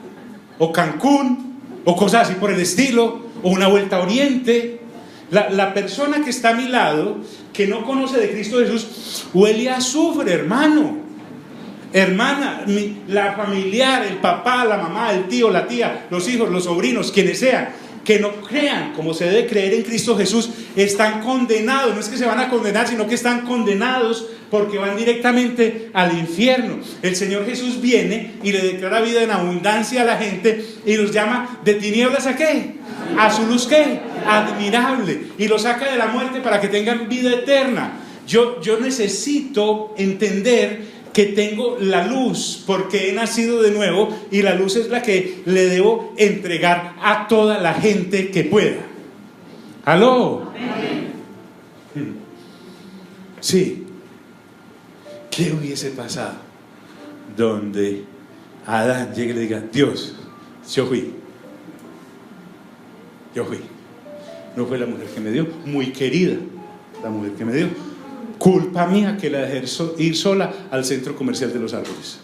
o Cancún o cosas así por el estilo, o una vuelta a Oriente. La persona que está a mi lado, que no conoce de Cristo Jesús, huele a azufre, hermano, hermana, la familiar, el papá, la mamá, el tío, la tía, los hijos, los sobrinos, quienes sean, que no crean como se debe creer en Cristo Jesús, están condenados. No es que se van a condenar, sino que están condenados porque van directamente al infierno. El Señor Jesús viene y le declara vida en abundancia a la gente y los llama de tinieblas ¿a qué? A su luz ¿qué? Admirable, y los saca de la muerte para que tengan vida eterna. Yo necesito entender que tengo la luz porque he nacido de nuevo, y la luz es la que le debo entregar a toda la gente que pueda. ¿Aló? Amén. Sí. ¿Qué hubiese pasado donde Adán llegue y le diga, Dios, yo fui? No fue la mujer que me dio, muy querida la mujer que me dio. Culpa mía que la dejé ir sola al centro comercial de los árboles.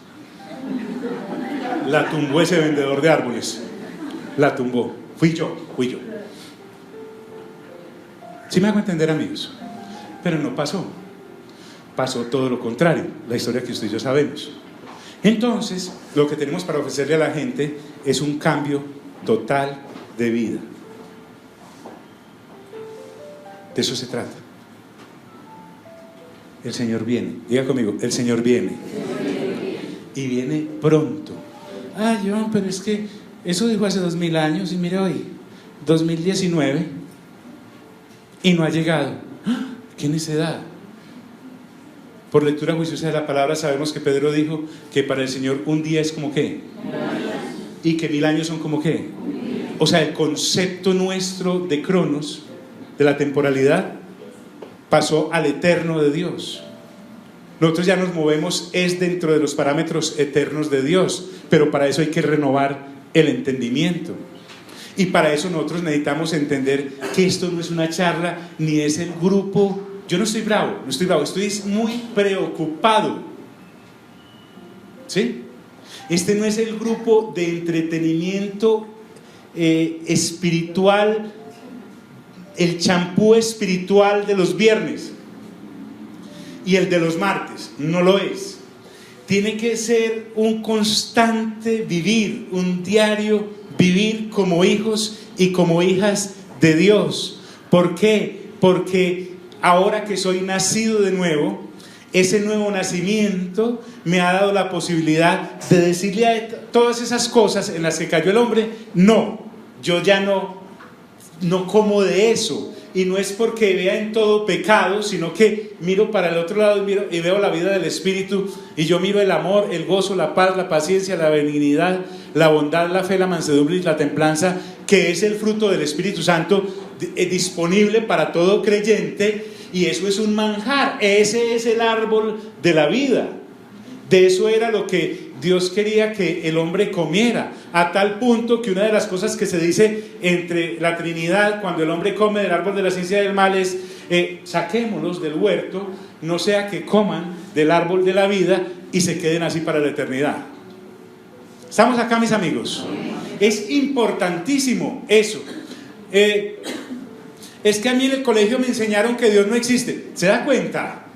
La tumbó ese vendedor de árboles. La tumbó. Fui yo. ¿Sí me hago entender, amigos? Pero no pasó. Pasó todo lo contrario. La historia que usted y yo sabemos. Entonces, lo que tenemos para ofrecerle a la gente es un cambio total de vida. De eso se trata. El Señor viene. Diga conmigo, el Señor viene. Y viene pronto. John, pero es que eso dijo hace 2000 años y mira hoy, 2019, y no ha llegado. ¡Qué necedad! Por lectura juiciosa de la palabra sabemos que Pedro dijo que para el Señor un día es como ¿qué? Y que 1000 años son como ¿qué? O sea, el concepto nuestro de cronos, de la temporalidad, pasó al eterno de Dios. Nosotros ya nos movemos es dentro de los parámetros eternos de Dios, pero para eso hay que renovar el entendimiento. Y para eso nosotros necesitamos entender que esto no es una charla, ni es el grupo. Yo no estoy bravo, estoy muy preocupado. ¿Sí? Este no es el grupo de entretenimiento espiritual, el champú espiritual de los viernes y el de los martes. No lo es. Tiene que ser un constante vivir, un diario vivir como hijos y como hijas de Dios. ¿Por qué? Porque ahora que soy nacido de nuevo, ese nuevo nacimiento me ha dado la posibilidad de decirle a todas esas cosas en las que cayó el hombre, no, yo ya no como de eso. Y no es porque vea en todo pecado, sino que miro para el otro lado y veo la vida del Espíritu, y yo miro el amor, el gozo, la paz, la paciencia, la benignidad, la bondad, la fe, la mansedumbre y la templanza, que es el fruto del Espíritu Santo disponible para todo creyente. Y eso es un manjar, ese es el árbol de la vida. De eso era lo que Dios quería que el hombre comiera, a tal punto que una de las cosas que se dice entre la Trinidad cuando el hombre come del árbol de la ciencia del mal es saquémoslos del huerto, no sea que coman del árbol de la vida y se queden así para la eternidad. ¿Estamos acá, mis amigos? Es importantísimo eso. Es que a mí en el colegio me enseñaron que Dios no existe. ¿Se da cuenta?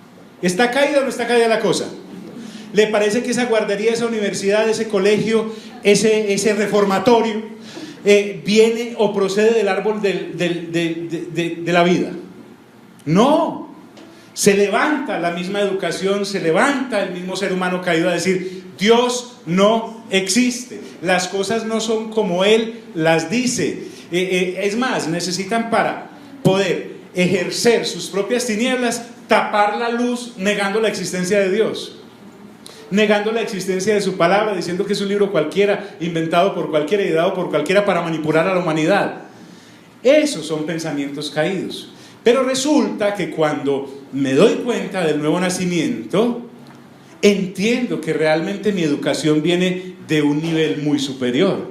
¿Está caída o no está caída la cosa? ¿Le parece que esa guardería, esa universidad, ese colegio, ese reformatorio viene o procede del árbol de la vida? No. Se levanta la misma educación, se levanta el mismo ser humano caído a decir: Dios no existe, las cosas no son como Él las dice. Es más, necesitan para poder ejercer sus propias tinieblas, tapar la luz negando la existencia de Dios, negando la existencia de su palabra, diciendo que es un libro cualquiera, inventado por cualquiera y dado por cualquiera para manipular a la humanidad. Esos son pensamientos caídos. Pero resulta que cuando me doy cuenta del nuevo nacimiento, entiendo que realmente mi educación viene de un nivel muy superior,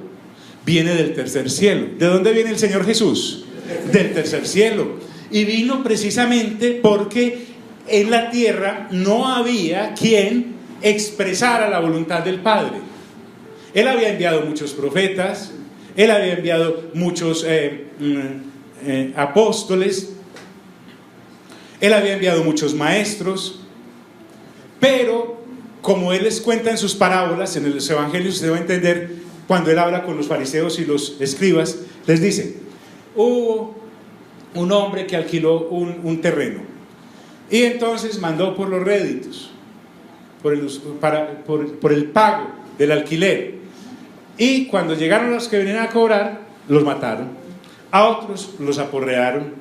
viene del tercer cielo. ¿De dónde viene el Señor Jesús? Del tercer cielo. Y vino precisamente porque en la tierra no había quien expresara la voluntad del Padre. Él había enviado muchos profetas, Él había enviado muchos apóstoles, Él había enviado muchos maestros, pero como Él les cuenta en sus parábolas, en los evangelios, usted va a entender, cuando Él habla con los fariseos y los escribas, les dice: hubo un hombre que alquiló un terreno y entonces mandó por los réditos, por el pago del alquiler, y cuando llegaron los que venían a cobrar, los mataron, a otros los aporrearon,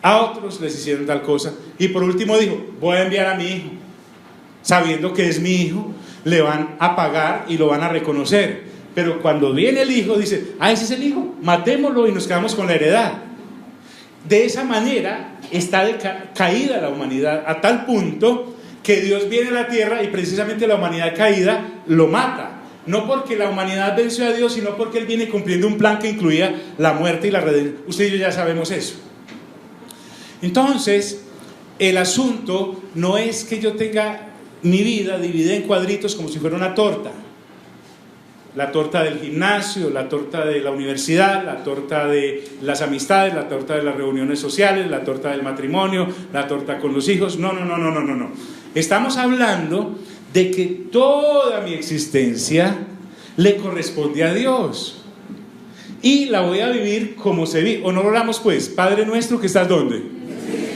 a otros les hicieron tal cosa, y por último dijo: voy a enviar a mi hijo, sabiendo que es mi hijo, le van a pagar y lo van a reconocer. Pero cuando viene el hijo, dice: ese es el hijo, matémoslo y nos quedamos con la heredad. De esa manera está caída la humanidad, a tal punto que Dios viene a la tierra y precisamente la humanidad caída lo mata. No porque la humanidad venció a Dios, sino porque Él viene cumpliendo un plan que incluía la muerte y la redención. Usted y yo ya sabemos eso. Entonces, el asunto no es que yo tenga mi vida dividida en cuadritos como si fuera una torta. La torta del gimnasio, la torta de la universidad, la torta de las amistades, la torta de las reuniones sociales, la torta del matrimonio, la torta con los hijos. No. Estamos hablando de que toda mi existencia le corresponde a Dios y la voy a vivir como se vive. ¿O no lo oramos pues? Padre nuestro que estás ¿dónde?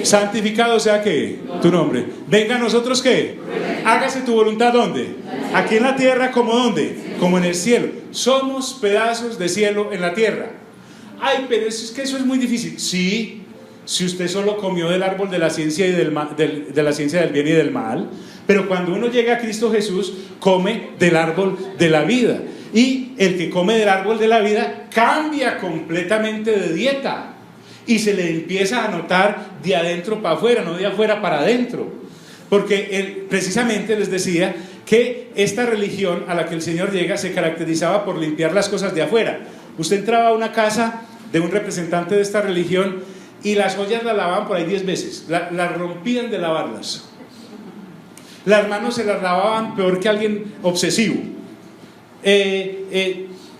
Santificado sea ¿qué? Tu nombre. Venga a nosotros ¿qué? Hágase tu voluntad ¿dónde? Aquí en la tierra como ¿dónde? Como en el cielo. Somos pedazos de cielo en la tierra. Ay, pero es que eso es muy difícil. Sí, si usted solo comió del árbol de la ciencia y de la ciencia del bien y del mal. Pero cuando uno llega a Cristo Jesús, come del árbol de la vida. Y el que come del árbol de la vida cambia completamente de dieta y se le empieza a notar de adentro para afuera, no de afuera para adentro. porque precisamente les decía que esta religión a la que el Señor llega se caracterizaba por limpiar las cosas de afuera. Usted entraba a una casa de un representante de esta religión y las ollas las lavaban por ahí 10 veces, las rompían de lavarlas. Las manos se las lavaban peor que alguien obsesivo.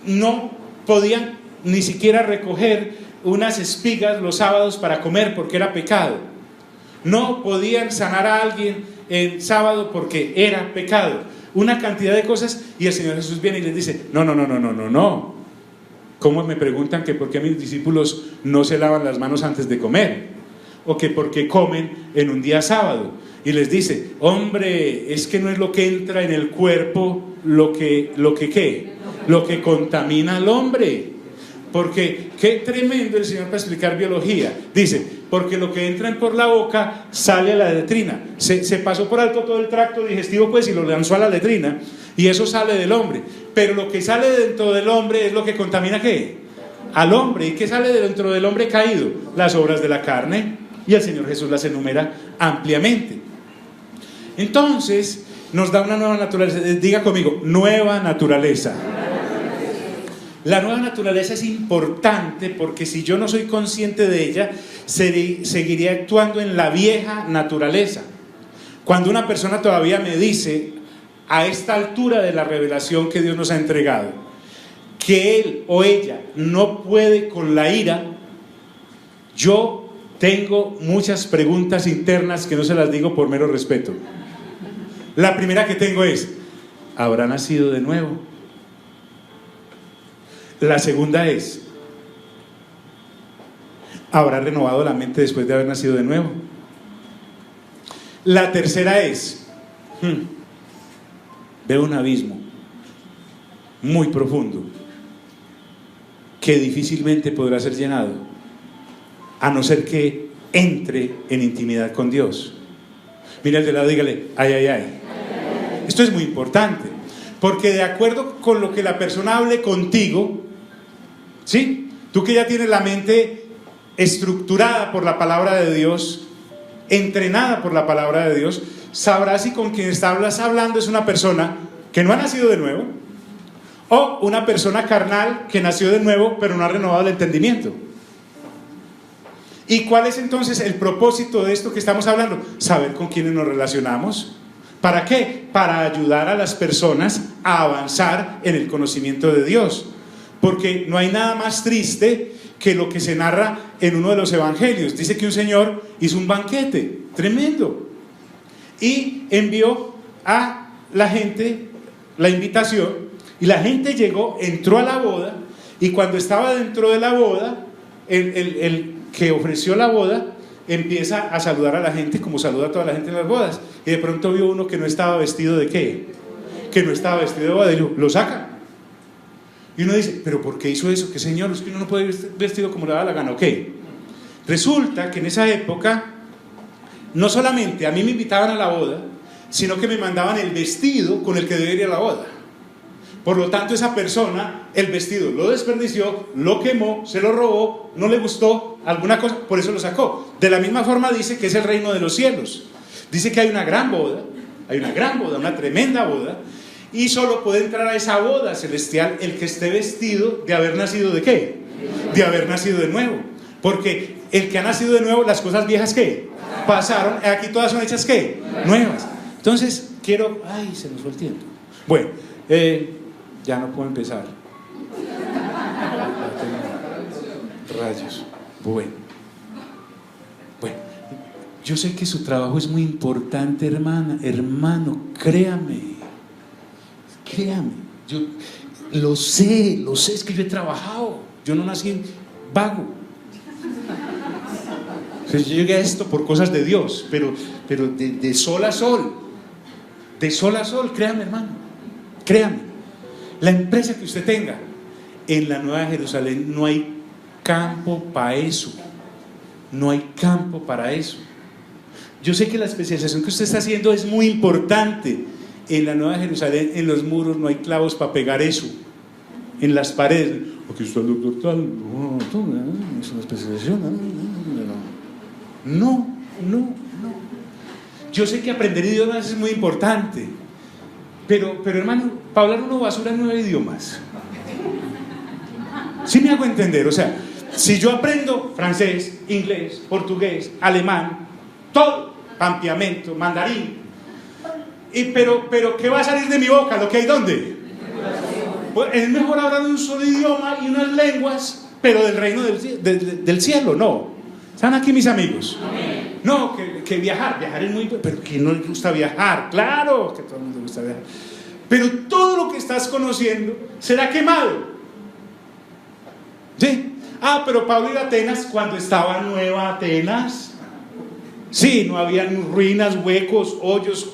No podían ni siquiera recoger unas espigas los sábados para comer porque era pecado. No podían sanar a alguien en sábado porque era pecado. Una cantidad de cosas, y el Señor Jesús viene y les dice: no. ¿Cómo me preguntan que por qué mis discípulos no se lavan las manos antes de comer? O que por qué comen en un día sábado. Y les dice: hombre, es que no es lo que entra en el cuerpo lo que contamina al hombre. Porque qué tremendo el Señor para explicar biología. Dice: porque lo que entra por la boca sale a la letrina. Se pasó por alto todo el tracto digestivo pues y lo lanzó a la letrina, y eso sale del hombre. Pero lo que sale dentro del hombre es lo que contamina ¿qué? Al hombre. ¿Y qué sale dentro del hombre caído? Las obras de la carne. Y el Señor Jesús las enumera ampliamente. Entonces nos da una nueva naturaleza. Diga conmigo: nueva naturaleza. La nueva naturaleza es importante porque si yo no soy consciente de ella, seguiría actuando en la vieja naturaleza. Cuando una persona todavía me dice, a esta altura de la revelación que Dios nos ha entregado, que él o ella no puede con la ira, yo tengo muchas preguntas internas que no se las digo por mero respeto. La primera que tengo es: ¿habrá nacido de nuevo? La segunda es: ¿habrá renovado la mente después de haber nacido de nuevo? La tercera es: veo un abismo muy profundo que difícilmente podrá ser llenado, a no ser que entre en intimidad con Dios. Mira al de lado, dígale: ay. Esto es muy importante, porque de acuerdo con lo que la persona hable contigo, ¿sí? Tú que ya tienes la mente estructurada por la palabra de Dios, entrenada por la palabra de Dios, sabrás si con quien estás hablando es una persona que no ha nacido de nuevo, o una persona carnal que nació de nuevo pero no ha renovado el entendimiento. ¿Y cuál es entonces el propósito de esto que estamos hablando? Saber con quiénes nos relacionamos. ¿Para qué? Para ayudar a las personas a avanzar en el conocimiento de Dios. Porque no hay nada más triste que lo que se narra en uno de los evangelios. Dice que un señor hizo un banquete tremendo y envió a la gente la invitación, y la gente llegó, entró a la boda, y cuando estaba dentro de la boda, el que ofreció la boda empieza a saludar a la gente como saluda a toda la gente en las bodas, y de pronto vio uno que no estaba vestido de ¿qué? Que no estaba vestido de boda, y lo saca. Y uno dice: ¿pero por qué hizo eso? ¿Qué señor? Es que uno no puede ir vestido como le da la gana, ¿ok? Resulta que en esa época no solamente a mí me invitaban a la boda, sino que me mandaban el vestido con el que debía ir a la boda. Por lo tanto, esa persona, el vestido lo desperdició, lo quemó, se lo robó, no le gustó alguna cosa, por eso lo sacó. De la misma forma dice que es el reino de los cielos. Dice que hay una gran boda, una tremenda boda, y solo puede entrar a esa boda celestial el que esté vestido de haber nacido ¿de qué? De haber nacido de nuevo. Porque el que ha nacido de nuevo, las cosas viejas ¿qué? Pasaron, aquí todas son hechas ¿qué? Nuevas. Entonces, se nos fue el tiempo. Bueno, ya no puedo empezar. Rayos. Bueno, yo sé que su trabajo es muy importante, hermano, créame, yo lo sé, es que yo he trabajado, yo no nací vago. Yo llegué a esto por cosas de Dios, pero de sol a sol, créame, hermano, créame. La empresa que usted tenga en la Nueva Jerusalén, no hay campo para eso, no hay campo para eso. Yo sé que la especialización que usted está haciendo es muy importante. En la Nueva Jerusalén, en los muros no hay clavos para pegar eso, en las paredes. Aquí está el doctor tal, es una especialización. No. Yo sé que aprender idiomas es muy importante, pero hermano, para hablar uno basura en 9 idiomas. ¿Sí me hago entender? O sea, si yo aprendo francés, inglés, portugués, alemán, todo, pampiamento, mandarín, pero ¿qué va a salir de mi boca? ¿Lo que hay dónde? Pues es mejor hablar un solo idioma y unas lenguas, pero del reino del cielo, no. ¿Están aquí mis amigos? No, que viajar es muy... Pero ¿quién no le gusta viajar? Claro que todo el mundo le gusta viajar. Pero todo lo que estás conociendo será quemado. ¿Sí? Ah, pero Pablo iba a Atenas cuando estaba Nueva Atenas. Sí, no habían ruinas, huecos, hoyos,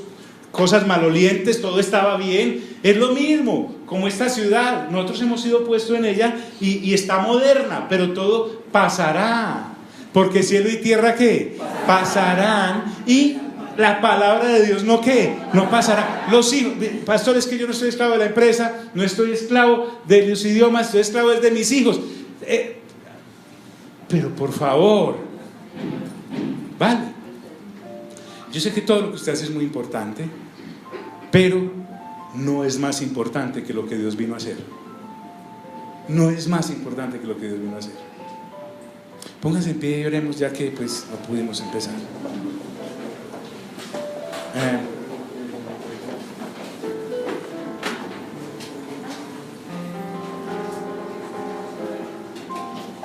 cosas malolientes, todo estaba bien. Es lo mismo, como esta ciudad, nosotros hemos sido puestos en ella y está moderna, pero todo pasará. Porque cielo y tierra, ¿qué? Pasarán. Y la palabra de Dios, ¿no qué? No pasará. Los hijos, pastor, es que yo no estoy esclavo de la empresa, no estoy esclavo de los idiomas, estoy esclavo de mis hijos. Pero por favor, vale. Yo sé que todo lo que usted hace es muy importante, pero no es más importante que lo que Dios vino a hacer. No es más importante que lo que Dios vino a hacer. Pónganse en pie y oremos, ya que pues no pudimos empezar.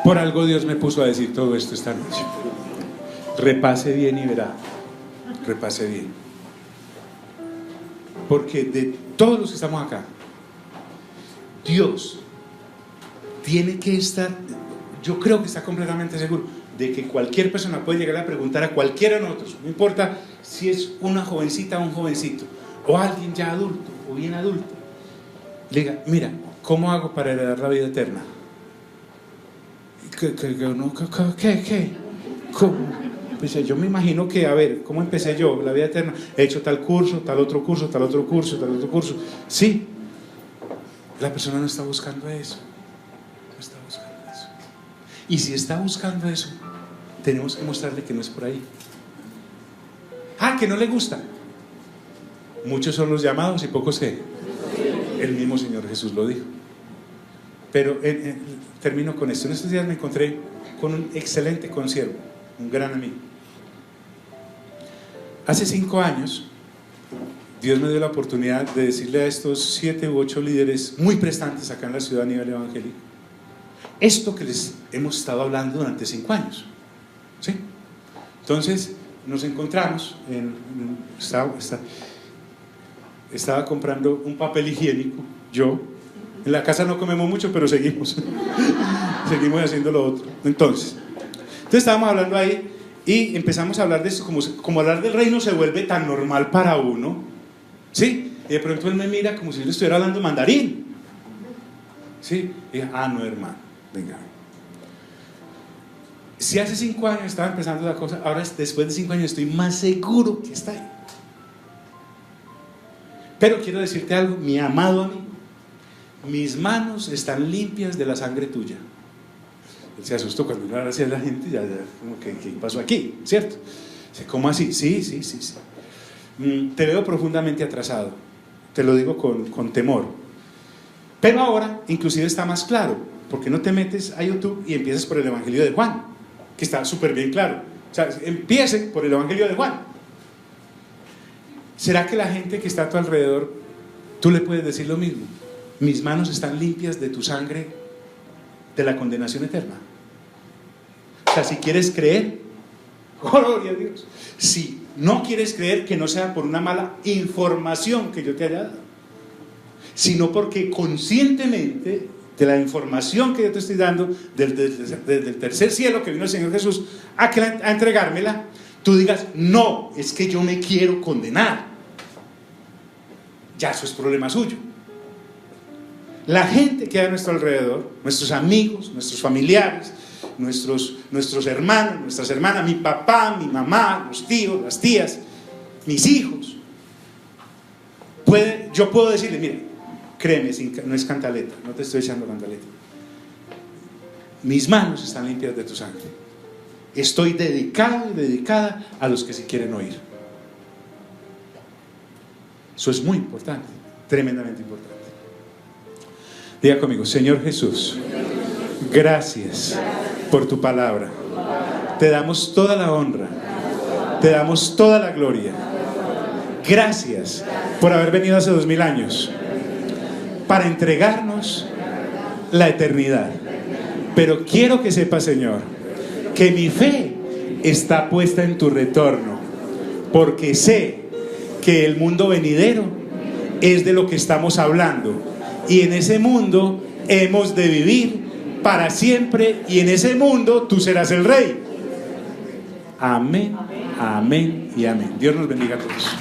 Por algo Dios me puso a decir todo esto esta noche. Repase bien y verá. Repase bien. Porque de todos los que estamos acá, Dios tiene que estar, yo creo que está completamente seguro de que cualquier persona puede llegar a preguntar a cualquiera de nosotros, no importa si es una jovencita o un jovencito, o alguien ya adulto o bien adulto, le diga, mira, ¿cómo hago para heredar la vida eterna? ¿Qué? ¿Cómo? Pues yo me imagino que, a ver, ¿cómo empecé yo la vida eterna? He hecho tal curso, tal otro curso, tal otro curso, tal otro curso. Sí, la persona no está buscando eso. No está buscando eso. Y si está buscando eso, tenemos que mostrarle que no es por ahí. Ah, que no le gusta. Muchos son los llamados y pocos sé. El mismo Señor Jesús lo dijo. Pero termino con esto. En estos días me encontré con un excelente consiervo, un gran amigo. Hace 5 años Dios me dio la oportunidad de decirle a estos 7 u 8 líderes muy prestantes acá en la ciudad a nivel evangélico esto que les hemos estado hablando durante 5 años, ¿sí? Entonces nos encontramos estaba comprando un papel higiénico. Yo, en la casa no comemos mucho, pero seguimos haciendo lo otro. Entonces estábamos hablando ahí y empezamos a hablar de esto, como hablar del reino se vuelve tan normal para uno, ¿sí? Y de pronto él me mira como si yo le estuviera hablando mandarín, ¿sí? Y dije, no, hermano, venga. Si hace 5 años estaba empezando la cosa, ahora después de 5 años estoy más seguro que está ahí. Pero quiero decirte algo, mi amado amigo, mis manos están limpias de la sangre tuya. Él se asustó cuando iba a decir a la gente, ya como que ¿qué pasó aquí? ¿Cierto? ¿Cómo así? Sí. Te veo profundamente atrasado, te lo digo con temor. Pero ahora inclusive está más claro, porque no te metes a YouTube y empiezas por el Evangelio de Juan, que está súper bien claro. O sea, empiece por el Evangelio de Juan. ¿Será que la gente que está a tu alrededor, tú le puedes decir lo mismo? Mis manos están limpias de tu sangre, de la condenación eterna. O sea, si quieres creer, gloria a Dios. Si no quieres creer, que no sea por una mala información que yo te haya dado, sino porque conscientemente de la información que yo te estoy dando del tercer cielo que vino el Señor Jesús a entregármela, tú digas, no, es que yo me quiero condenar. Ya eso es problema suyo. La gente que hay a nuestro alrededor, nuestros amigos, nuestros familiares, nuestros hermanos, nuestras hermanas, mi papá, mi mamá, los tíos, las tías, mis hijos, yo puedo decirle, mira, créeme, no es cantaleta, no te estoy echando cantaleta. Mis manos están limpias de tu sangre. Estoy dedicado y dedicada a los que se quieren oír. Eso es muy importante, tremendamente importante. Diga conmigo: Señor Jesús, gracias por tu palabra. Te damos toda la honra, te damos toda la gloria. Gracias por haber venido hace 2000 años para entregarnos la eternidad. Pero quiero que sepas, Señor, que mi fe está puesta en tu retorno, porque sé que el mundo venidero es de lo que estamos hablando, y en ese mundo hemos de vivir para siempre, y en ese mundo tú serás el Rey. Amén, amén y amén. Dios nos bendiga a todos.